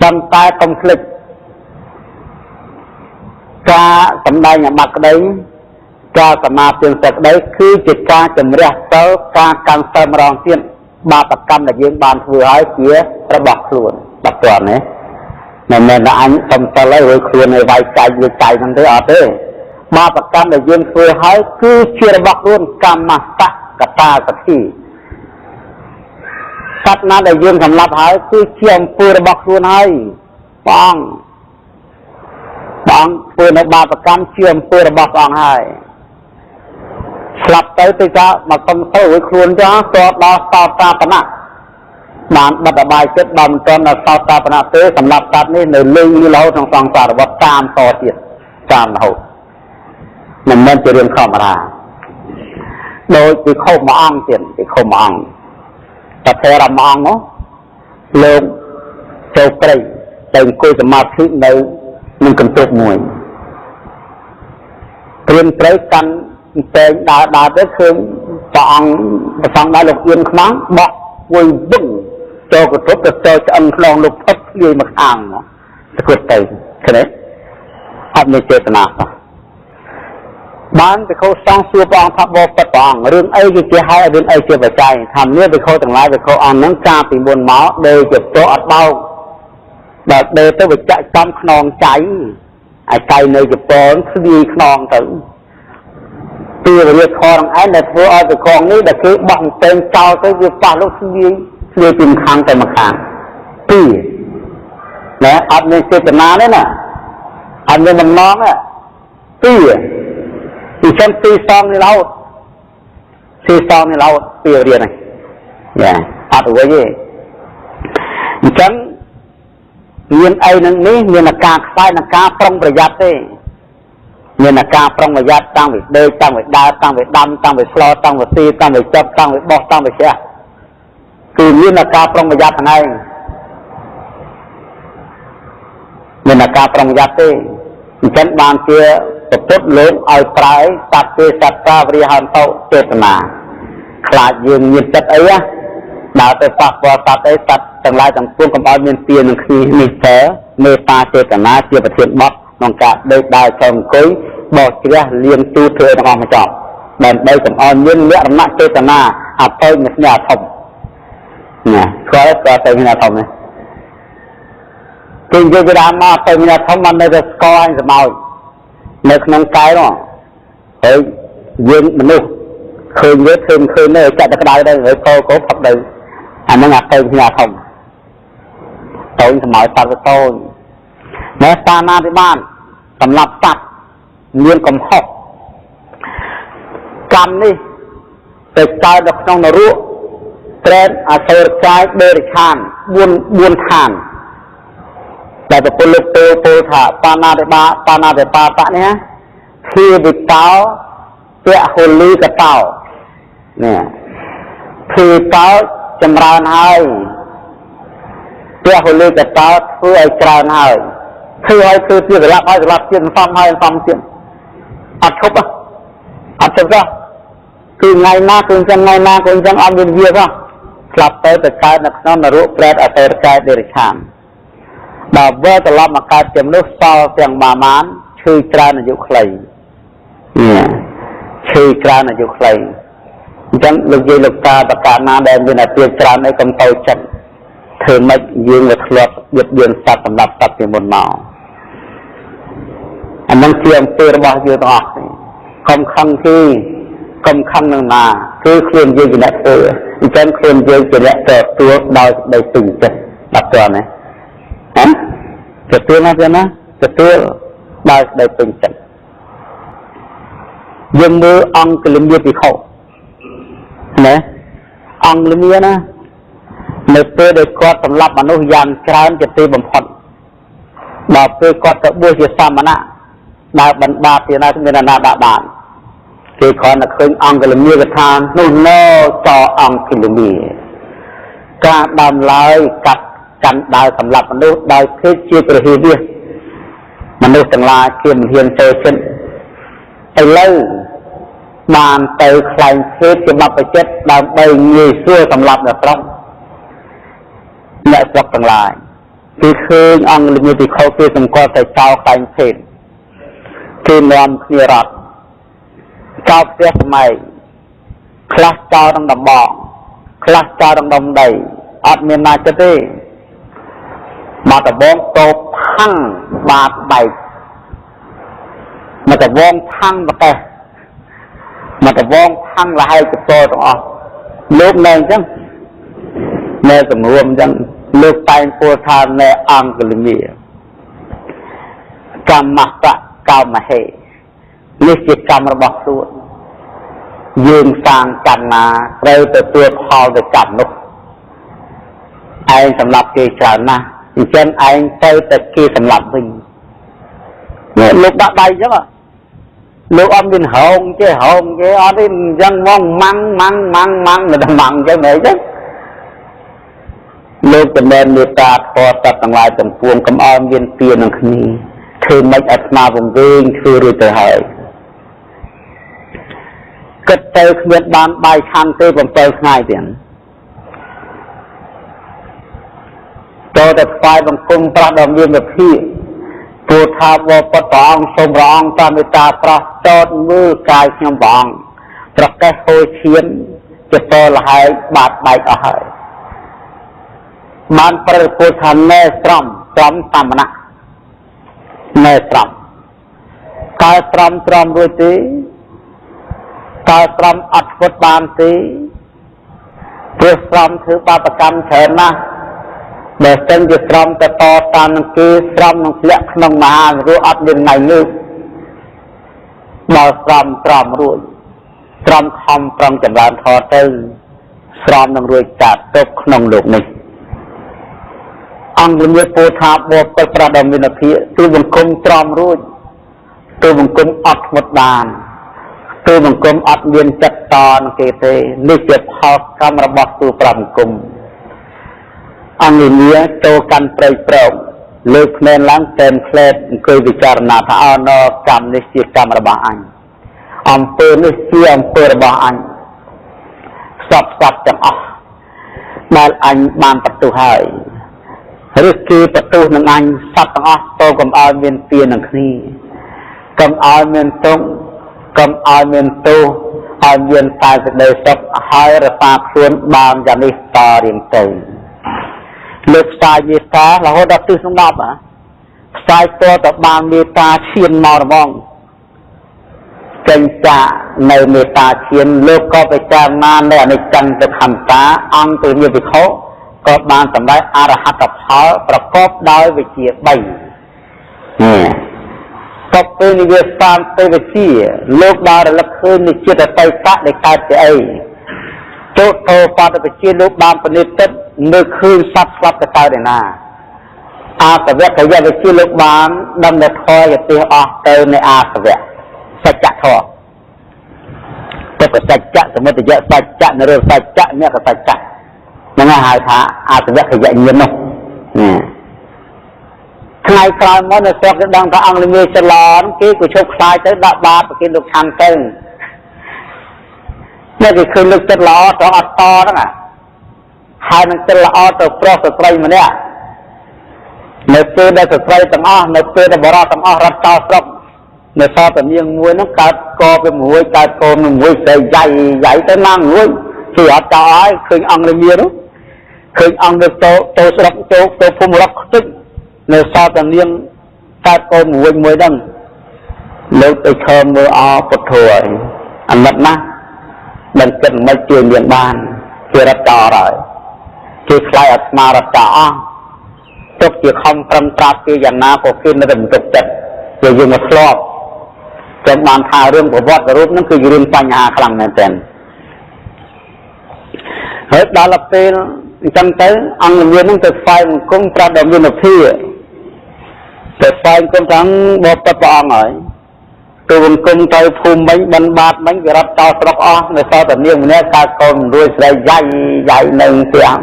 ប៉ុន្តែកុំភ្លេចការសម្ដែងអាបត្តិក្តីការសមាធិសក្តីគឺជាការជំរះទៅការកាន់សិលម្ដងទៀតបាបកម្មដែលយើងបានធ្វើឲ្យជារបស់ខ្លួនដល់តើណាមិនមែនថាអញសុំសិលហើយខ្លួនឲ្យវាយកាយវាកាយហ្នឹងទេអត់ទេបាបកម្មដែលយើងធ្វើឲ្យគឺជារបស់ខ្លួនកម្មសៈកតាសទ្ធិសត្វណាដែលយើងសម្លាប់ហើយគឺជាអំពើរបស់ខ្លួនហើយព្រះអង្គធ្វើនៅបាបកម្មជាអំពើរបស់ព្រះអង្គហើយស្លាប់ទៅទៅថាមកសុំទៅឲ្យខ្លួនចាតដល់សោតាបណៈបានបិទអបាយចិត្តដល់មិនទាន់ដល់សោតាបណៈទេសម្រាប់សត្វនេះនៅលេងរហូតក្នុងសង្សារវដ្តតាមតទៀតតាមរហូតមិនមែនជារឿងធម្មតាដោយពិខុមួយអង្គទៀតពិខុមួយអង្គតែព្រះរាមអង្គនោះលោកចូលព្រៃទៅអង្គុយសមាធិនៅនឹងកន្ទប់មួយព្រានព្រៃកាន់តែដើរទៅឃើញព្រះអង្គប្រសងដល់លោកអៀនខ្មាំងបោះមួយវឹងចូលកន្ទប់ទៅចូលឆ្អឹងខ្នងលោកផឹកភ្លាយមកខាងទៅគិតទៅឃើញទេអត់មានចេតនាសោះបានទៅខោសងសួរព្រះអង្គថាបបិទ្ធព្រះអង្គរឿងអីជាហើយរឿងអីជាបច្ច័យថាមានទៅខោទាំងឡាយទៅខោអង្គហ្នឹងកាលពីមុនមកដែលជាតអត់បោកដល់ដេទៅវិជ្ជកម្មខ្នងចៃអាចៃនៅជប៉ុនស្វាយខ្នងទៅពីរាជខរឯងដែលធ្វើឲ្យទៅខងនេះដែលគេបោះតែងចោលទៅវាប៉ះលោកស្វាយពីម្ខាងទៅម្ខាងពីណែអត់មានចេតនាទេណាអត់មានបំណងទេពីចឹងទីសងនេះរហូតទីសងនេះរហូតពីរៀនហ្នឹងយ៉ាអត់ទៅវិញទេអញ្ចឹងមានអីនឹងនេះមានការខ្សែនិងការប្រុងប្រយ័ត្នទេមានការប្រុងប្រយ័ត្នតាំងពីដេកតាំងពីដើរតាំងពីដាំតាំងពីស្លោតាំងពីស៊ីតាំងពីចាប់តាំងពីបោះតាំងពីជះគឺមានការប្រុងប្រយ័ត្នហ្នឹងឯងមានការប្រុងប្រយ័ត្នទេអញ្ចឹងបានជាពុទ្ធលោកឲ្យប្រើសត្វទេសត្រាវរិហន្តចេតនាខ្លាចយើងមានចិត្តអីដើរទៅប៉ះពាល់សត្វអីសត្វទាំងឡាយទាំងពួងកុំឲ្យមានពៀននឹងគ្នានេះតើមេត្តាចេតនាជាប្រធានបទក្នុងការដេកដើរចុះអង្គុយបោះជ្រះលៀងទូធ្វើទាំងអស់មកចប់ដើម្បីកុំឲ្យមានលក្ខណៈចេតនាអបិញស្ញាធំណាស្គាល់ក៏ទៅស្ញាធំនេះគេនិយាយថាមកទៅស្ញាធំមិននៅតែស្គាល់អញសម្ោចនៅក្នុងកាយនោះហើយយើងមនុស្សឃើញវាឃើញនៅចាក់តែក្តៅទៅហើយកោផឹកទៅអាហ្នឹងអាទៅស្ញាធំតូនសម្ោចសត្វតូចតែតាណាទីបានសម្រាប់សត្វមានកំហុសកម្មនេះទៅកើតនៅក្នុងនរកត្រែនអសុរកាយដេរិឆាន4ឋានដែលប្រពុលលោកពោលថាបាណាតិបាតនេះគឺវិតោពហុលីកតោនេះគឺតោចម្រើនហើយពហុលីកតោធ្វើឲ្យច្រើនហើយធ្វើឲ្យធ្វើជាស្លាប់ហើយស្លាប់ទៀតសំហើយសំទៀតអត់ឈប់អត់ឈប់ទេគឺថ្ងៃណាគឺអញ្ចឹងថ្ងៃណាគឺអញ្ចឹងអត់មានវាទេស្លាប់ទៅកើតនៅក្នុងនរកប្រែតអសុរកាយដេរិឆានដល់វាត្រឡប់មកកើតជាមនុស្សសល់ទាំងបានឈឺច្រើនអាយុខ្លីឈឺច្រើនអាយុខ្លីអញ្ចឹងលោកយាយលោកតាបកាណាដែលមានអាពាហ៍ច្រើនអីកុំតូចចិត្តធ្វើម៉េចយើងទៅធ្លាប់យឹកយឿនសត្វសម្រាប់សត្វពីមុនមកអានឹងជាអំពើរបស់យើងទាំងអស់កុំខឹងគឺកុំខឹងនឹងណាគឺខ្លួនយើងជាអ្នកធ្វើអញ្ចឹងខ្លួនយើងជាអ្នកទទួលដោយសេចក្តីពេញចិត្តដល់តើណាទទួលណាទេណាទទួលដោយសេចក្តីពេញចិត្តយើងមើលអង្គលមាភិក្ខុណាអង្គលមាណានៅពេលដែលគាត់សម្លាប់មនុស្សយ៉ាងច្រើនជាទីបំផុតដល់ពេលគាត់ទៅបួសជាសាមណៈដើរបណ្ដាពីណាមានណាដាក់បានគេគ្រាន់តែឃើញអង្គលមាកថានោះណោចអង្គលមាការដើមឡើយកាត់កាន់ដើរសម្លាប់មនុស្សដោយភេទជាព្រះហេតុមនុស្សទាំងឡាយគេមិនហ៊ានចូលចិត្តឥឡូវបានទៅខ្លែងភេទជាបព្វជិតដើម្បីងាយស្រួលសម្លាប់អ្នកស្រុកអ្នកស្រុកទាំងឡាយ ពីឃើញអង្គលិពីខោគេសម្គាល់តែចោលខ្លាញ់ភេទគេនាំគ្នារត់ចោលផ្ទះសម័យខ្លះចោលក្នុងដំបងខ្លះចោលក្នុងដំដីអត់មានណាចិត្តទេមកដបងតោផាំងបាតបែកមកដបងផាំងប្រកេះមកដបងផាំងលហើយកតោទាំងអស់លោកនៅអញ្ចឹងនៅសម្រួមអញ្ចឹងលោកតែងពោលថានៅអង្គលមីកម្មតកម្មហេនេះជាកម្មរបស់ខ្លួនយើងសាងកម្មណាត្រូវទទួលផលទៅកម្មនោះឯងសម្រាប់គេច្រើនណាស់អញ្ចឹងឯងទៅតែគេសម្រាប់វិញនេះលោកដាក់ដៃអញ្ចឹងលោកអត់មានហោងទេហោងគេអត់ទេអញ្ចឹងមកម៉ាំងម៉ាំងម៉ាំងម៉ាំងមិនម៉ាំងអញ្ចឹងមែនទេលោកចំណែនមេត្តាធម៌សត្វទាំងឡាយទាំងពួងកុំឲ្យមានពៀនឹងគ្នាធ្វើមិនឲ្យស្មារវង្វេងធ្វើរួចទៅហើយគិតទៅគ្មានបានបាយឆាន់ទេ7ថ្ងៃទៀតចូលតែស្វែងបង្គំប្រាស់ដ៏មានវិធីពោលថាបបតព្រះអង្គសូមព្រះអង្គតាមមេត្តាប្រោះចោតមើលកាយខ្ញុំព្រះអង្គប្រកេះហូរឈាមជាតលហើយបាត់បែកអស់ហើយបានប្រពុទ្ធថាណែស្រំតាមណៈណែស្រំកាយស្រំរួចទេកាយស្រំអត់ពុតបានទេព្រោះស្រំធ្វើបាបកម្មច្រើនណាស់បើសិនជាស្រំទៅតតាមនឹងគេស្រំនឹងធ្លាក់ក្នុងមហានរកអត់មានថ្ងៃងើបដល់ស្រំរួចស្រំខំប្រឹងចម្រើនធម៌ទៅស្រំនឹងរួចចាត់ទុកក្នុងលោកនេះអង្គលំពោថាបបិប្រដមានភិទូបង្គំត្រមរួចទូបង្គំអត់ធ្មត់បានទូបង្គំអត់មានចិត្តតនឹងគេទេនេះជាផលកម្មរបស់ទូប្របង្គំអង្គលំចូលកាន់ព្រៃប្រោងលើកភ្នែនឡើងតែនផ្លែតអង្គុយពិចារណាថាអនកម្មនេះជាកម្មរបស់អញអំពើនេះជាអំពើរបស់អញសពទាំងអស់ដែលអញបានបន្ទោសហើយឬគេបន្ទោសនឹងអញសត្វទាំងអស់ទៅកុំឲ្យមានពៀនឹងគ្នាកុំឲ្យមានទុក្ខកុំឲ្យមានទោសឲ្យមានតែសេចក្តីសុខហើយរក្សាខ្លួនបានយ៉ាងនេះតរៀងទៅលើកផ្សាយមេត្តារហូតដល់ទិសក្នុង10ផ្សាយតទៅបានមេត្តាឈានមករហ្មងចេញចានៅមេត្តាឈានលោកក៏ពិចារណានៅអនិច្ចំទុក្ខំតាអង្គទៅជាភិក្ខុក៏បានសម្រេចអរហត្តផលប្រកបដោយវិជ្ជា3តបទៅនិយាយតាមទៅវិជ្ជាលោកបានរលឹកឃើញនៃចិត្តតៃតៈដែលកើតពីអីទោតោបតវិជ្ជាលោកបានពនិតិនៅឃើញសត្វស្លាប់ទៅកើតឯណាអាសវៈកយវិជ្ជាលោកបានដំណើរធរយទេសអស់ទៅในអាសវៈសច្ចធម៌ទុក្ខសច្ចៈសមុទយសច្ចៈនិរោធសច្ចៈអ្នកសច្ចៈនឹងហៅថាអសវៈកយញាណនោះថ្ងៃក្រោយមកនៅស្រុកគេដឹងថាអង្គលមីច្រឡំគេក៏ឈប់ខ្លាយទៅដាក់បាតប្រគិនលោកខាងទៅនេះគេឃើញលោកចិត្តល្អត្រង់អត់តហ្នឹងហើយនឹងចិត្តល្អទៅប្រុសស្ត្រីម្នាក់នៅពេលដែលស្ត្រីទាំងអស់នៅពេលដែលបរិសុទ្ធទាំងអស់រត់តស្រុកនៅសតនាងមួយហ្នឹងកើតកពីមួយកើតកូនមួយស្រីໃຫญ่ទៅណាមួយគឺអត់ចោលហើយឃើញអង្គលមីនោះឃើញអង្គទៅស្រុកទៅភូមិរកខ្ទេចនៅសតនាងកើតកូនមួយហ្នឹងលោកទៅឈរមើលអពុទ្ធោអាណិតណាស់មិនគិតមិនជួយមានបានជារត់ចោលហើយគេខ្លាយអាត្មារត់ចោលអស់ទុកជាខំប្រឹងប្រាប់គេយ៉ាងណាក៏គេនៅតែមិនទុកចិត្តវាយើងមកធ្លាប់ចាំបានថារឿងប្រវត្តិរូបហ្នឹងគឺរឿងបញ្ហាខ្លាំងមែនទែនហើយដល់ពេលអញ្ចឹងទៅអង្គមានហ្នឹងទៅស្វែងបង្គំប្រាប់ដល់មានភិទៅស្វែងគុំទាំងបបិទ្ធព្រះអង្គហើយទៅបង្គំទៅភូមិមិញបិណ្ឌបាតមិញគេរត់តស្រុកអស់នៅសតនាងម្នាក់កើតកូនរួយស្រីໃຫญ่នៅទាំង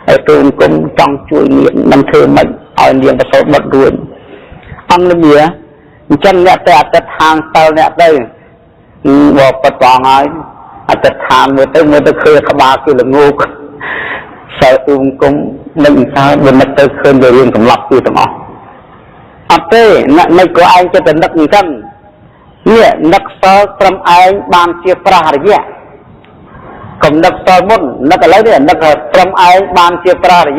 ហើយទៅបង្គំចង់ជួយនាងមិនធ្វើមិនឲ្យនាងប្រសូតបុត្ររួចអង្គលមាអញ្ចឹងអ្នកទៅអតិថានសិលអ្នកទៅបបិទ្ធព្រះអង្គហើយអតិថានមើលទៅឃើញក្បាលគេល្ងោកស trời ương cũng mình sao bên mặt tới khơi về riêng cầm lập từ tầm ọ thế này của anh cho tình đất chân nè đất sơ trong anh ban chia pra rồi cầm đất sơ môn đất lấy đấy đất trong anh ban chia pra rồi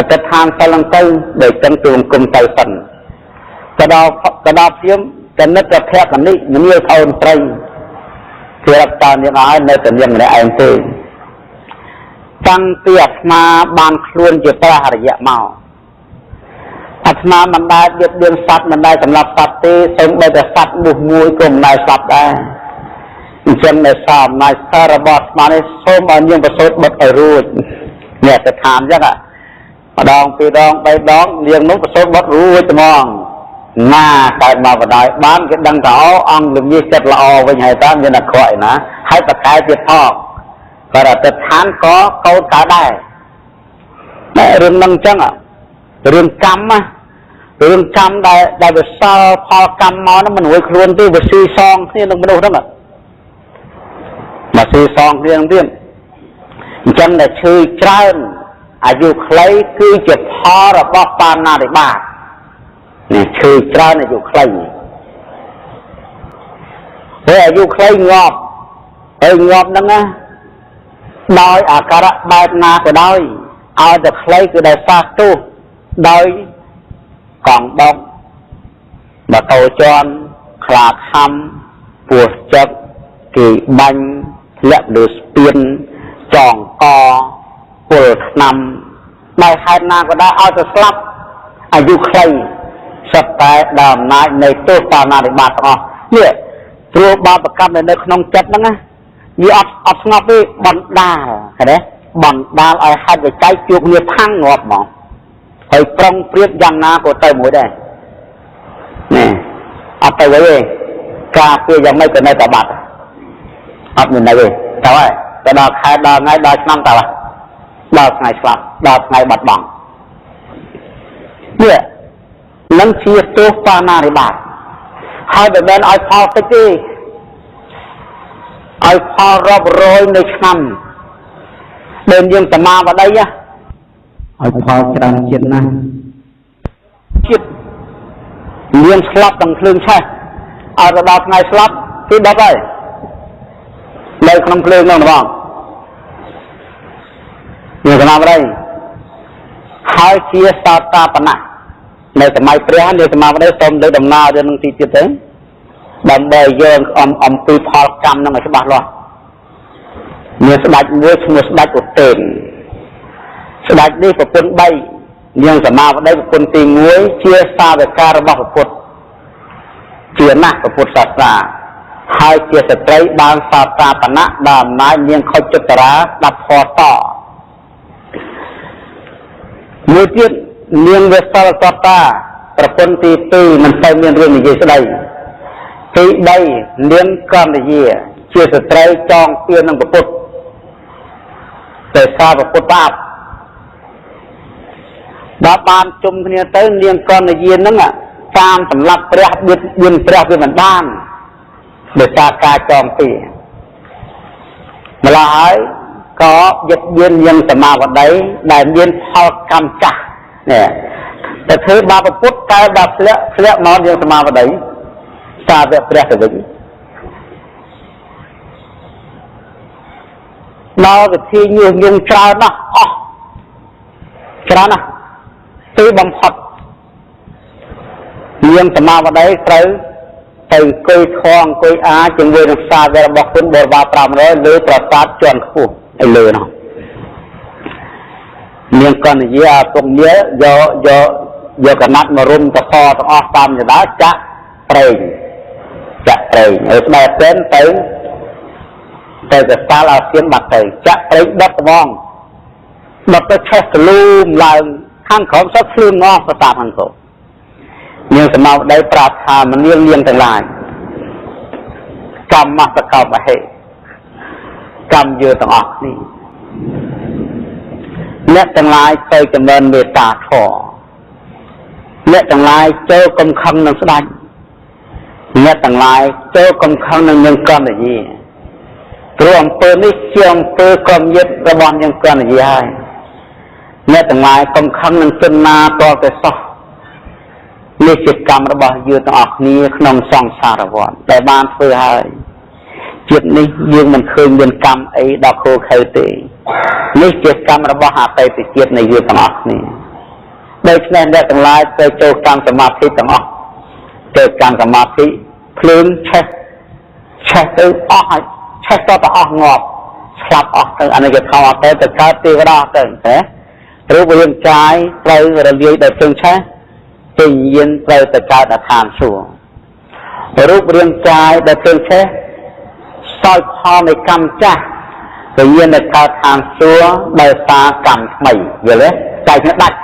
cái tham sai lầm tư để chân tường cùng tài phần cái đó phiếm cái nước cái thép cái ní những yêu thôn tây thì là toàn những ai nơi tình nhân này anh tư tăng tiệp mà ban luôn chỉ pra rồi màuอัตมามันได้เดือนสัตว์มันได้สำหรับสัตว์ที่สมบูรณ์สัตว์บุกมวยกลุ่มนายสัตว์ได้จังในสามนายสารบอดมาในสมอันยังประสบบัดไอรูดเนี่ยจะถามยังอ่ะดองไปดองไปดองเลี้ยงนุ๊กประสบบัดรูดจะมองหน้าใครมาบัดได้บ้านก็ดังเก่าอังหรือมีเจ็ดละอไว้ให้ตามยันนักข่อยนะให้ตะไคร้เปียกพอกก็จะทานก็เขาขาได้แม่เรื่องนั่งจังอ่ะเรื่องกรรมอ่ะเรื่องกรรมได้ไปสอบพอกรรมมานั้นมันหวยครวนที่ไปซื้อซองที่นึงมันดูทั้งหมดมาซื้อซองเรื่องจังได้ชื่อเจ้าอายุใครคือจะพอหรือว่าปานนาได้บ้าเนี่ยชื่อเจ้าอายุใครอายุใครงอบงอบนั่นนะโดยอาการะใบหน้าก็ได้เอาแต่ใครก็ได้ฟาตู้โดยกองดอกมาโตจอนคลาคำปวดจับกี่บังเละดูสเปียนจ่องกอปวดนำไม่ใครนาก็ได้เอาจะสลับอายุใครสัตว์แต่ดามนายในตัวปานาริบาตอ๋อเนี่ยตัวบาปกรรมในขนมจัดนั่งนะมีอัดงับไปบันดาเห็นไหมบันดาเอาให้ไปใจจุกเนี่ยพังงอบหมอไอ้ปรองเปรียบยังนาก็เติมหมดได้เนี่ยเอาไปไว้เลยกาเพื่อยังไม่เกิดในตบัดเอาเงินได้เลยแต่ว่าจะดอกใครดอกไงดอกน้ำตาละดอกไงสลับดอกไงบัดบังเนี่ยนั่นคือตัวปานาริบาตให้แบบนั้นไอ้พอสักทีไอ้พอรอบโรยในชั้นเดินยังจะมาว่าได้ยะไอ้พอจรังจิตนะจิตเลี้ยงสลับตั้งคลื่นใช่เอาระดับไงสลับที่ดับได้เลยขนมคลื่นนั่นหรือเปล่าเนี่ยจะมาว่าได้ให้เชียร์สตาปนะในสมัยเปรี้ยในสมัยวันนี้สมเลยดำนาเรื่องนึงที่จิตเองดำเบยเยิงอมปีพอลกรรมนั่นไงสบายหรอเนี่ยสบายเวชมือสบายอุดเต็มสบายนี่กับคนใบยังสมัยวันนี้กับคนตีงวยเชี่ยซาเบการระบอบพุทธเชี่ยนักกับพุทธศาสนาให้เชี่ยสตรีบางศาสตราปณะดามนายยังคอยจุตระดับพอต่อมือเตี้ยเลี้ยงเวสต์ลตาประพนตีตีมันใส่เลี้ยงเรื่องนี้ใช่ไหมตีได้เลี้ยงก้อนเยี่ยเชื่อสตรีจองเตี้ยนั่งประพุทธแต่ซาประพุทธบาปดาบานจุ่มเนี่ยเต้นเลี้ยงก้อนเยี่ยนั่งอ่ะตามสำหรับเปรี้ยยืนเปรี้ยเป็นเหมือนบ้านเดือดจากาจองตีมาลายก็ยึดยืนยังสมาวันใดได้ยืนพอกำจักเนี่ยแต่เธอบาปพุทธกายบาปเละนอนยังสมาวันใดซาเบะเปรี้ยเป็นเราก็ที่ยุงชานะอ๋อชานะตีบังคับยังสมาวันใดใครไปกุยทองกุยอาจึงเวรซาเวรบอกคุณเบอร์บาปรามเลยหรือประสาทจวนคู่ไอ้เลยเนาะเลี้ยงกันเยอะตรงเนี้ยเยอะกันนัดมารุมตะคอตะออกตามอย่างนั้นจะเปร่งแบบเป็นไปจะซาลาเสียนบัดไปจะเปร่งดับมองดับไปแค่ลูมลายข้างของสักคลื่นงอกประสาทมันโตเลี้ยงสมาได้ปราทานมันเลี้ยงแต่ลายกรรมมาตะเกาไปให้กรรมเยอะต่างออกนี่และต่างลายเคยจำเริญเมตตาขอและต่างลายเจอกำคังนังสดายและต่างลายเจอกำคังนังเมืองก้อนอะไรยี่ ព្រោះអំពើនេះជាអំពើក្រុមយិត្តរបស់យើងកណ្ដាលហើយអ្នកទាំងឡាយកុំខឹងនឹងជនណាតលតែសោះនេះជាកម្មរបស់យើងទាំងអស់គ្នាក្នុងសង្សារវដ្តដែលបានធ្វើហើយជាតិនេះយើងមិនឃើញមានកម្មអីដល់ខូខើទេនេះជាកម្មរបស់អតីតជាតិនៃយើងទាំងអស់គ្នាដូច្នេះអ្នកទាំងឡាយត្រូវចូលកម្មសមាធិទាំងអស់ចូលកម្មសមាធិភ្លើងឆេះទៅអស់ហើយឆេះទៅអស់ងាប់ស្លាប់អស់ទៅអានេះគេថោទៅកើតទេវតាទៅទេរូបរាងកាយត្រូវរលាយដោយភ្លើងឆេះវិញ្ញាណត្រូវទៅកើតនៅឋានសួគ៌រូបរាងកាយដែលភ្លើងឆេះសោយផលនៃកម្មចាស់វិញ្ញាណទៅកើតឋានសួគ៌ដោយសារកម្មថ្មីយល់ទេតែគ្នាដាច់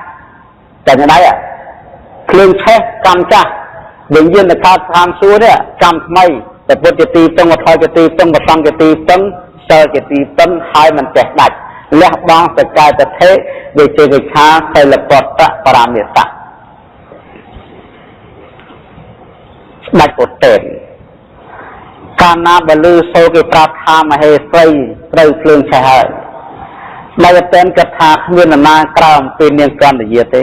ភ្លើងឆេះកម្មចាស់វិញ្ញាណទៅកើតឋានសួគ៌នេះកម្មថ្មីតែពុទ្ធជាទីពឹងវត្ថុជាទីពឹងប្រសង្ឃជាទីពឹងសិលជាទីពឹងហើយមិនចេះដាច់លះបង់សក្កាយតិថិវិជេវិខាសិលពតៈបរាមេតៈដាច់ពុទ្ធេកាលណាបលឺសូគេប្រាប់ថាមហេសីត្រូវភ្លើងឆេះហើយដោយតែនគិតថាគ្មាននរណាក្រៅអំពីនាងកណ្ដយាទេ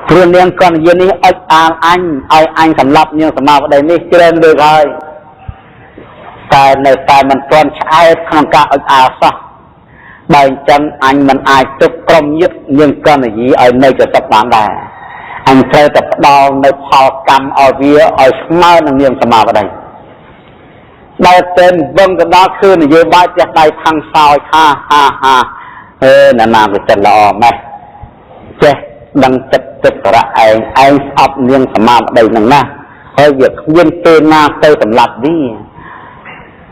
ព្រោះនាងកណ្ដយានេះអុចអាលអញឲ្យអញសម្លាប់នាងសមាវតីនេះច្រើនលើកហើយតែនៅតែមិនទាន់ឆ្អែតក្នុងការអុចអាលសោះបើអញ្ចឹងអញមិនអាចទុកក្រុមយុទ្ធនាងកណ្ដយាឲ្យនៅចតុបានដែរអញត្រូវតែផ្ដល់នៅផលកម្មឲ្យវាឲ្យស្មើនឹងនាងសមាវតីដែលតែវឹងកណ្ដាលគឺនយោបាយផ្ទះដៃខាងសោយហាណានាវាចិត្តល្អម៉េះចេះដឹងចិត្តចិត្តរៈឯងស្អប់នាងសមាវតីនឹងណាហើយវាគ្មានពេលណាទៅសម្លាប់វា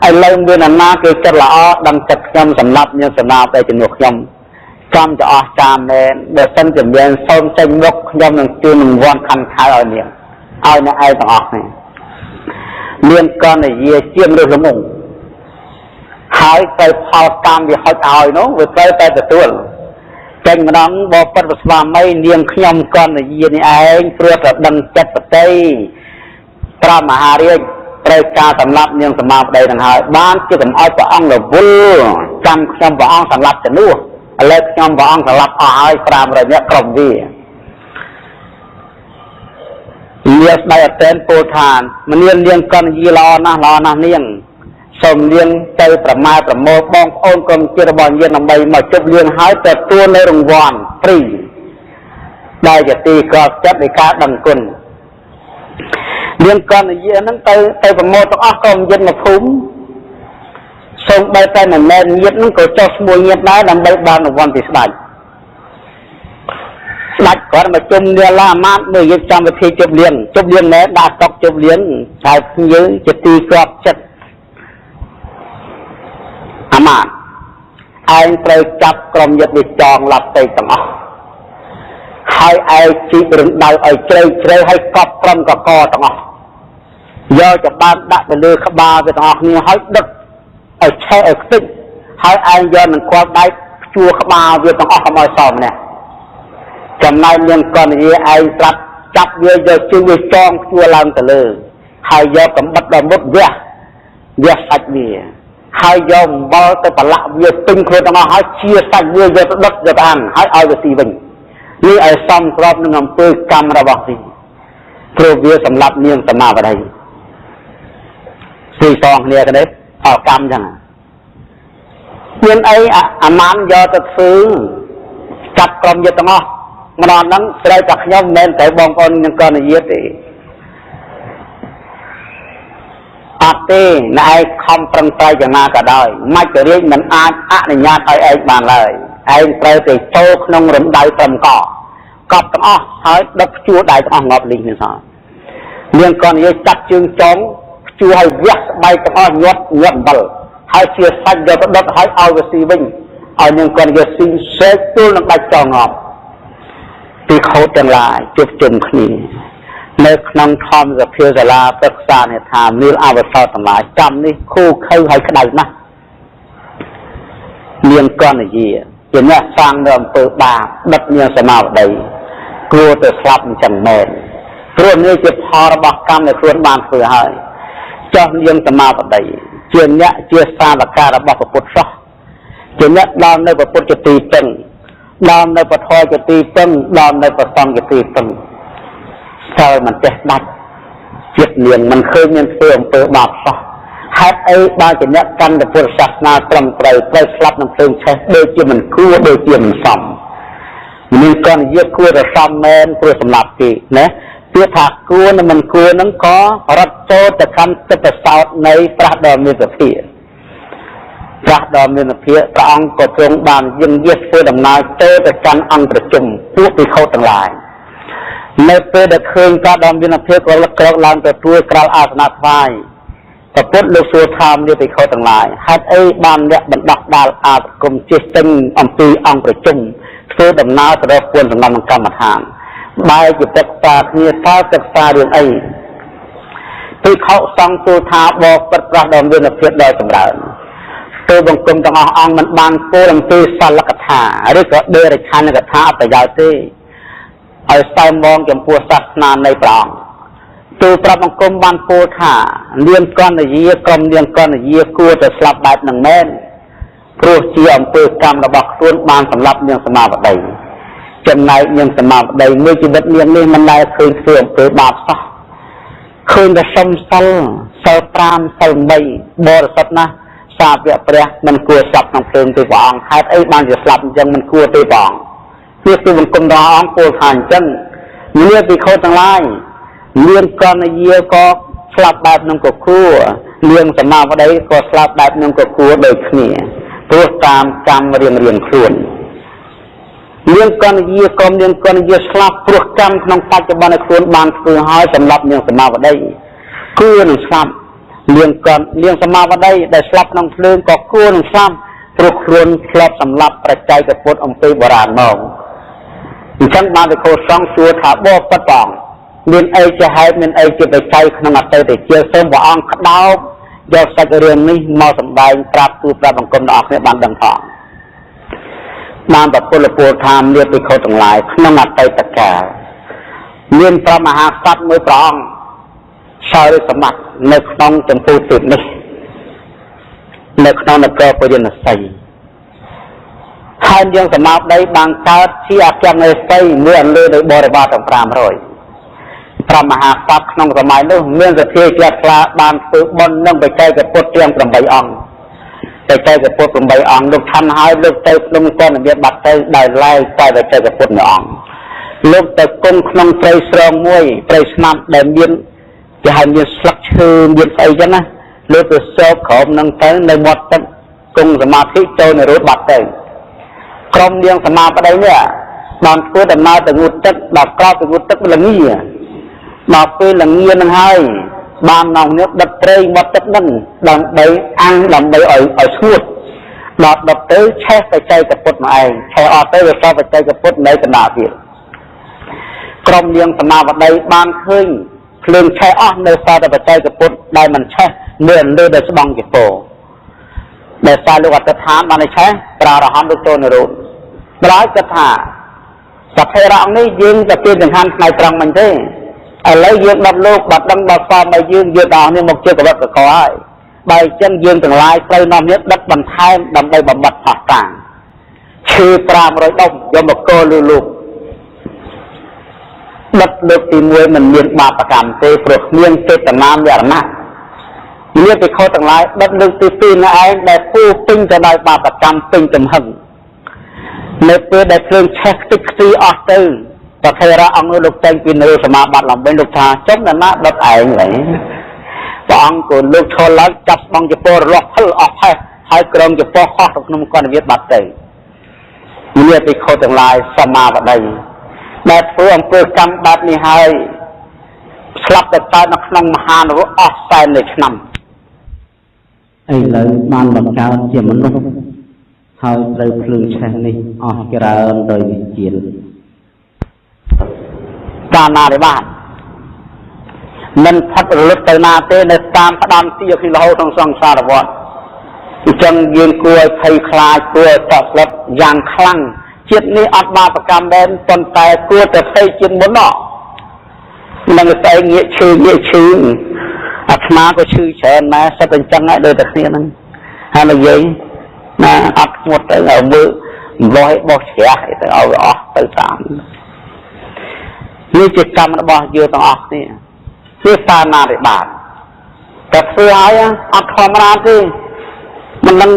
ឥឡូវមានអាណាគេចិត្តល្អដឹងចិត្តខ្ញុំសម្លាប់នាងសមាវតីជំនួសខ្ញុំកម្មទៅអស់ចាមែនបើសិនជាមានសូមចេញមុខខ្ញុំនឹងជួយនឹងវ័នខណ្ឌខៅឲ្យនាងឲ្យអ្នកឯងទាំងអស់នេះមានកណ្ដយាជាមនុស្សល្ងងហើយទៅផលកម្មវាហុចឲ្យនោះវាត្រូវតែទទួលចេញម្ដងបបិទ្ធស្វាមីនាងខ្ញុំកណ្ដយានេះឯងព្រោះតែដឹងចិត្តបតីប្រមហារាជត្រូវការសម្លាប់នាងសមាវតីនឹងហើយបានជាកុំឲ្យព្រះអង្គរវល់ចាំខ្ញុំព្រះអង្គសម្លាប់ជំនួសឥឡូវខ្ញុំព្រះអង្គសម្លាប់អស់ហើយ500នាក់ក្រុមវាលាស្ដីអតេនពោលថាមនាងនាងកណ្ដយាល្អណាស់នាងសូមនាងទៅប្រម៉ែប្រមូលបងប្អូនក្រុមជាតិរបស់យើងដើម្បីមកជប់នាងហើយទទួលនៅរង្វាន់ព្រីដែលជាទីកប់ចិត្តនៃការដឹងគុណនាងកណ្ដយាហ្នឹងទៅប្រមូលទាំងអស់ក្រុមយុទ្ធមកភូមិសូមបីតែមិនមែនញាតិហ្នឹងក៏ចុះឈ្មោះញាតិដែរដើម្បីបានរង្វាន់ពីស្ដេចគាត់មកជុំនាឡាអាមាត្យមើលយើងចាំវិធីជប់លៀងណែដាក់ស្តុកជប់លៀងហើយយើងជាទីក្របចិត្តអាមាត្យឯងត្រូវចាប់ក្រុមយុទ្ធវិចងឡាប់ទៅទាំងអស់ហើយឯងជីករំដៅឲ្យជ្រៅហើយកប់ព្រំកកទាំងអស់យកចំបានដាក់ទៅលើក្បាលវាទាំងអស់គ្នាហើយដឹកឲ្យឆេះឲ្យខ្ទេចហើយឯងយកនឹងគាត់ដៃជួក្បាលវាទាំងអស់កុំឲ្យសល់ម្នាក់ចំណែកនាងកណ្ដយាឯងប្រាប់ចាប់វាយកជើងវាចងជួឡើងទៅលើហើយយកកំបិតដល់មុតវះសាច់វាហើយយកអំបិលទៅប្រឡាក់វាពេញខ្លួនទាំងអស់ហើយជាសាច់វាយកទៅដុតយកអានហើយឲ្យវាស៊ីវិញនេះឲ្យសមស្របនឹងអំពើកម្មរបស់វាព្រោះវាសម្លាប់នាងសមាវតីស៊ីសងគ្នាទៅនេះផលកម្មចឹងមានអីអាម៉ានយកទៅធ្វើចាប់ក្រុមយុទ្ធទាំងអស់ម្ដងហ្នឹងត្រូវតែខ្ញុំមិនមែនតែបងប្អូននឹងកណ្ដយាទេអត់ទេណែឯងខំប្រឹងប្រែងយ៉ាងណាក៏ដោយមច្ចរាជមិនអាចអនុញ្ញាតឲ្យឯងបានឡើយឯងត្រូវតែចូលក្នុងរំដៅត្រឹមកកប់ទាំងអស់ហើយដុតជួដៃទាំងអស់ងាប់លីងនេះសោះនាងកណ្ដយាចាប់ជើងចុងជួឲ្យវះស្បែកទាំងអស់ញាត់អំបិលហើយជាសាច់យកទៅដុតហើយឲ្យវាស៊ីវិញឲ្យនាងកណ្ដយាស៊ីសេកទូលនឹងដាច់ចងងាប់ពីខោទាំងឡាយជួបជុំគ្នានៅក្នុងធម្មសភាសាលាប្រឹក្សានេះថាមានអវសរទាំងឡាយចាំនេះខូខើហើយក្តៅណាស់នាងកណ្ដយាជាអ្នកសាងនៅអំពើបាបដិតនាងសមាវតីគួរទៅស្លាប់អញ្ចឹងមែនព្រោះនេះជាផលរបស់កម្មដែលខ្លួនបានធ្វើហើយចោះនាងសមាវតី ជាអ្នកជាសាវករបស់ពុទ្ធសោះជាអ្នកដល់នៅពុទ្ធជាទីពឹងដល់នៅពធជាទីពឹងដល់នៅប្រសងជាទីពឹងសើមិនចេះដាច់ចិត្តនាងមិនឃើញមានធ្វើអំពើបាបសោះហេតុអីបានជាអ្នកកាន់តែពុទ្ធសាសនាត្រឹមត្រូវស្លាប់នឹងភ្លើងឆេះដូចជាមិនគួរដូចជាមិនសមមានកណ្ដាលគួរតែសមមែនព្រោះសម្រាប់គេណាពាក្យថាគួរនិងមិនគួរនឹងក៏រត់ចូលទៅកាន់ចិត្តប្រសោតនៃព្រះដ៏មានសភាព្រះដ៏មានសភាព្រះអង្គក៏ទ្រង់បានយាងយាសធ្វើដំណើរទៅកាន់អង្គប្រជុំពួកភិក្ខុទាំងឡាយនៅពេលដែលឃើញព្រះដ៏មានសភាក៏លឹកក្រោកឡើងទទួលក្រោលអាសនៈថ្វាយព្រះពុទ្ធលោកសួរថាមនាភិក្ខុទាំងឡាយហេតុអីបានអ្នកបណ្ដោះដាលអាប្រគំជិះចេញអំពីអង្គប្រជុំធ្វើដំណើរទៅរកពួនសំណុំកម្មដ្ឋានបែរជាសិក្សាគ្នាតើសិក្សារឿងអីភិក្ខុសង្ឃទូលថាបបិទ្ធព្រះដ៏មានភាពដ៏ចម្រើនទូលបង្គំទាំងអស់អង្គមិនបានពោលអំពីសលកថាឬក៏ដេរឆានកថាអត្តយោទេឲ្យស្ដាយមងចំពោះសាសនានៃព្រះអង្គទូលប្រាប់បង្គំបានពោលថានាងកណ្ដាយាក្រុមនាងកណ្ដាយាគួរតែស្លាប់បែបនឹងមែនព្រោះជាអំពើកម្មរបស់ខ្លួនបានសម្លាប់នាងសមាវតីចំណែកនាងសមាវតីមួយជីវិតនាងនេះមិនដែលឃើញធ្វើអំពើបាបសោះឃើញតែសុំសិល5សិល3បរិសុទ្ធណាស់សាវកព្រះមិនគួរស្លាប់ក្នុងភ្លើងទេព្រះអង្គហេតុអីបានជាស្លាប់អញ្ចឹងមិនគួរទេព្រះអង្គគឺបង្គំដល់អង្គពោលថាអញ្ចឹងនាងភិក្ខុទាំងឡាយនាងកណ្ដាយាក៏ស្លាប់បែបនឹងក៏គួរនាងសមាវតីក៏ស្លាប់បែបនឹងក៏គួរដូចគ្នាព្រោះតាមកម្មរៀងខ្លួននាងកណ្ដាយាក៏នាងកណ្ដាយាស្លាប់ព្រោះកម្មក្នុងបច្ចុប្បន្នខ្លួនបានធ្វើឲ្យសម្លាប់នាងសមាវតីគួរនឹងស្លាប់នាងសមាវតីដែលស្លាប់ក្នុងភ្លើងក៏គួរនឹងស្លាប់ព្រោះខ្លួនធ្លាប់សម្លាប់ប្រជ័យកពុទ្ធអំពីបុរាណមកអញ្ចឹងបានទៅខោសង្ឃសួរថាបបិទ្ធព្រះអង្គមានអីជាហេតុមានអីជាបច្ច័យក្នុងអតីតជាសូមព្រះអង្គក្តោបយកសាច់រឿងនេះមកសម្ដែងប្រាប់ទូប្រាប់បង្គំដល់អ្នកបានដឹងផងបានប្រពុលពោលថានាងភិក្ខុទាំងឡាយក្នុងអតីតកាលមានព្រះមហាក្សត្រមួយព្រះអង្គសោយសម្បត្តិនៅក្នុងចម្ពោះទិសនេះនៅក្នុងនគរពរិណសីហើយយើងសមាបដីបានកើតជាអគ្គមេសីមួយលើដោយបរិវារទាំង500ព្រះមហាក្សត្រក្នុងសម័យនោះមានសទ្ធាជ្រះថ្លាបានធ្វើបុណ្យនឹងបច្ចេកពុទ្ធទាំង8អង្គបច្ចេកពុទ្ធ8អង្គលោកឋានហើយលោកទៅក្នុងកណ្ដាលបាត់ទៅដោយឡែកតែបច្ចេកពុទ្ធ1អង្គលោកទៅគង់ក្នុងព្រៃស្រងមួយព្រៃស្នាប់ដែលមានគេហៅមានស្លឹកឈើមានស្អីចឹងណាលោកទៅសោកក្រោមនឹងទៅនៅមាត់ទឹកគង់សមាធិចូលនៅរត់បាត់ទៅក្រុមនាងសមាបតីនេះបានធ្វើដំណើរទៅងូតទឹកដល់ក្រោបទៅងូតទឹកល្ងាដល់ពេលល្ងានឹងហើយបាននាំនេះដិតព្រៃមាត់ទឹកនឹងដើម្បីអាំងដើម្បីឲ្យស្ងួតដល់ដិតទៅឆេះបច្ចេកពុទ្ធមកឯងឆេះអត់ទៅវាសបច្ចេកពុទ្ធនៅកណ្ដាលទៀតក្រុមនាងសមាបតីបានឃើញភ្លើងឆេះអស់នៅសារតែបច្ចេកពុទ្ធដែលមិនឆេះមើលលើដោយស្បង់ជាពោដែលសារលោកអត្តដ្ឋានបានឲ្យឆេះប្រារហន្តលោកចូលនរោម្ល៉េះគិតថាសភេរៈអង្គនេះយើងតែគេចង្ហាន់ផ្នែកត្រង់មិនទេឥឡូវយើងបាត់លោកបាត់ដឹងបាត់សមឲ្យយើងដល់នេះមកជាកវត្តកកហើយបើអញ្ចឹងយើងទាំងឡាយត្រូវនាំនេះដិតបន្ថែមដើម្បីបំបត្តិផាសតាំងឈើ500ដុំយកមកកលលោកដិតលើកទី1មិនមានបាបកម្មទេព្រោះគ្មានចេតនាមរណៈមានតែខុសទាំងឡាយដិតលើកទី2នៅឯងដែលពូពេញទៅដោយបាបកម្មពេញទំហឹងនៅពេលដែលភ្លើងឆេះខ្ទេចខ្ទីអស់ទៅប្រធេរៈអង្គនោះលោកតែងពីនៅសមាបត្តិឡើងវិញលោកថាចំណាណាដុតឯងហើយព្រះអង្គក៏លោកឈរឡើងចាប់ស្បង់ចពោរលាស់ផលអស់ផេះហើយក្រមចពោហោះទៅក្នុងកណ្ដាលបាត់ទៅមានតែខុសទាំងឡាយសមាបតីដែលធ្វើអំពើកម្មបែបនេះហើយស្លាប់ទៅកើតនៅក្នុងមហានរកអស់40នៃឆ្នាំឥឡូវបានបង្កើតជាមនុស្សហើយត្រូវភ្លើងឆេះនេះអស់ច្រើនដោយវិជាកាលណាទេបាទមិនផុតរលត់ទៅណាទេនៅតាមផ្ដាំទីពីរហូតក្នុងសង្សារវដ្តអញ្ចឹងយើងគួរឲ្យភ័យខ្លាចគួរតស្លុតយ៉ាងខ្លាំងជាតិនេះអត់បាបកម្មដែរប៉ុន្តែគួរតែភ័យជាងមុននឹងស្អីងាកឈឺអ má có chữ chén má sẽเป็นจังไงโดยแต่เนี่ยนั่นฮะเลยยัยนะอัดหมดเลยเอามือร้อยบอกเสียแต่เอาออกไปตามนี่จิตกรรมมันบอกเยอะต้องออกนี่นี่ฟานาริบาทแต่เพื่ออะไรอัดคอมราที่มัน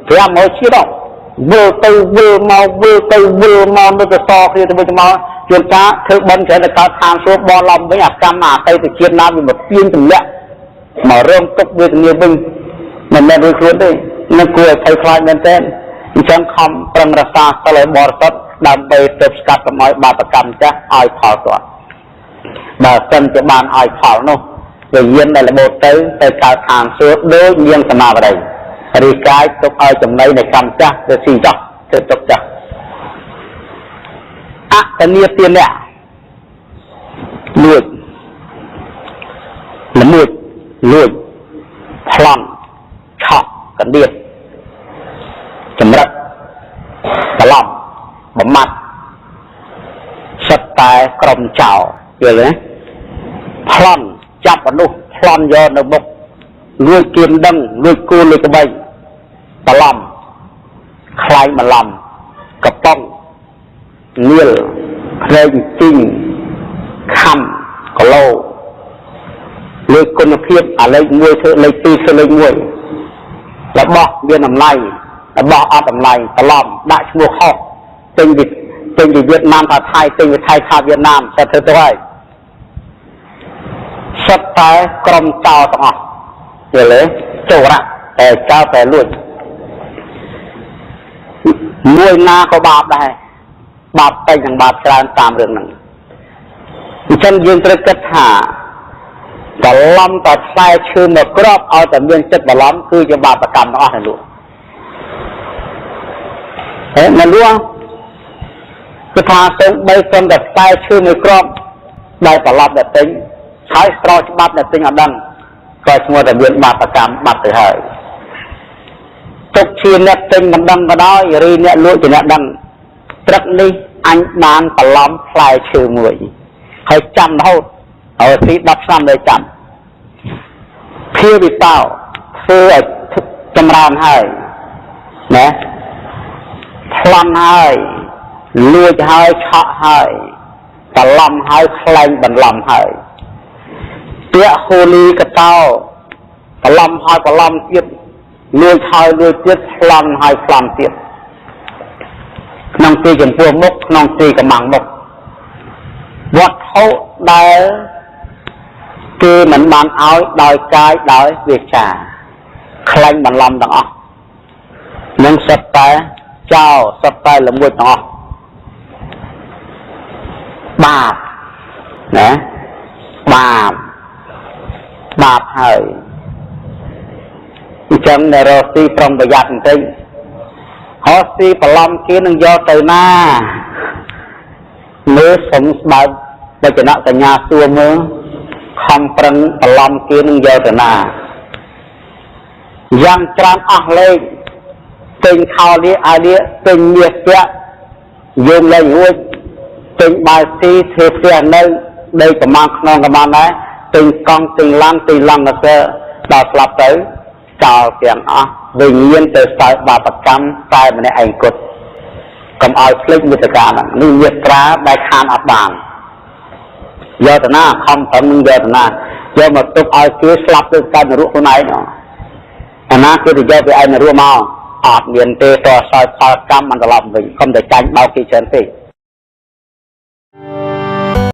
พยายามเอาชีวิตเบื่อไปเบื่อเมาเบื่อไปเบื่อเมาไม่จะต่อคือจะไม่จะมาจนจ้าเธอบนเฉยแต่การทางสู้บอลลมไม่อยากกำหนาไปแต่เชียร์น้ำอยู่หมดยืนถึงเนี้ยมาเริ่มตกเวทเงียบบึ้งมันไม่รู้ควนด้วยนั่นกลัวไฟคลายเงินเต้นฉันคำปรังรักษาตลอดบริสุทธิ์นำไปเติบสกัดสมัยบาปกรรมจะอ้อยเผาตัวบาปกรรมจะบานอ้อยเผาโน่จะเย็นในระบบเตยไปการทางสู้โดยเยี่ยงสมาบดีรีกายตกอ้อยจำในในกรรมจะจะสี่จักจะตกจักอะแต่เนียเตียนเนี่ยลุยละมุดลุยพลังช็อกกันเดียดจำรักตะล่อมบ่มัดสไตล์กรมเจ้าเยอะเลยพลังจับกันดูพลังยอในบกลุยเกียนดังลุยกูลุยกระใบตะล่อมใครมาล่อมกระป้องเลี้ยเพลงจริงคำกะโลเลยคุณเพียบอะไรมวยเธอเลยตีเธอเลยมวยแล้วบอกเวียนน้ำไหลแล้วบอกอาบน้ำไหลตะล่อมได้ชั่วโมงข้อเต็งดิเวียดนามตาไทยเต็งไทยชาเวียดนามแต่เธอตัวไอ้สัตย์แต่กรมเจ้าต้องออกเดี๋ยวเลยโจระแต่เจ้าแต่ลุยมวยนาก็บาปได้บาปไปอย่างบาปกลางตามเรื่องนั้นฉันยืนตรึกกระถาแต่ล้อมต่อไฟชื่อหมดกรอบเอาแต่เมียนจัดมาล้อมคือจะบาปกรรมต้องให้รู้มันรู้กระถาตรงใบส้มแต่ไฟชื่อในกรอบได้แต่ล้อมแต่ติ้งใช้ตรอฉบับแต่ติ้งอันดังก็ชัวแต่เมียนบาปกรรมบาปไปให้ตกชีนเนี่ยติ้งมันดังก็ได้รีเนี่ยรู้จะเนี่ยดังตรักนี้อันนานแต่ล้อมไฟชื่อมวยให้จำเท่าเอาสีดับซ้ำเลยจำเพื่อวิเต้าเพื่อจำรานให้นะพลันให้ลุยให้ชะให้ตะลำให้คลายบันลำให้เตี้ยโฮลีกระเต้าตะลำให้ตะลำเตี้ยลุยให้ลุยเตี้ยพลันให้พลันเตี้ยน้องตีกับพวกมกน้องตีกับมังมกวัดเขาได้คือเหมือนมันเอาดอยกายดอยเวียชาใครมันลำต่างออกนั่งสัตย์เจ้าสัตย์ละมุดต่างออกบาปนะบาปให้จังในรถตีปรองประหยัดจริงฮอสตีปลอมกี้นึงยอเตยหน้าเมื่อสมบัติได้ชนะสัญญาตัวมือคำปรันปลอมกี้นึงเยอะแต่หน้ายังจานอ่ะเลยเป็นข่าวนี้อะไรเป็นเมียเสียยืมเลยวุ้ยเป็นใบซีเทียเสียในได้ประมาณนองประมาณไหนเป็นกองเป็นล้านเป็นลังก็เสียดาวสลับไปเจ้าเสียงอ่ะวิญญาณเตะสายบาปกรรมตายมาในไอ้กดกำเอาพลิกมิตรการนี่เมียตราได้คานอับบางเยอะแต่หน้าคำสมึงเยอะแต่หน้าเยอะมาตุกเอาคือสลับด้วยกันรู้คนไหนเนาะอันนั้นคือจะเยอะไปไอ้ในรู้มาอาจเรียนเตะต่อสายบาปกรรมมันตลอดไปคำแต่ใจเบากี่เชิญสิ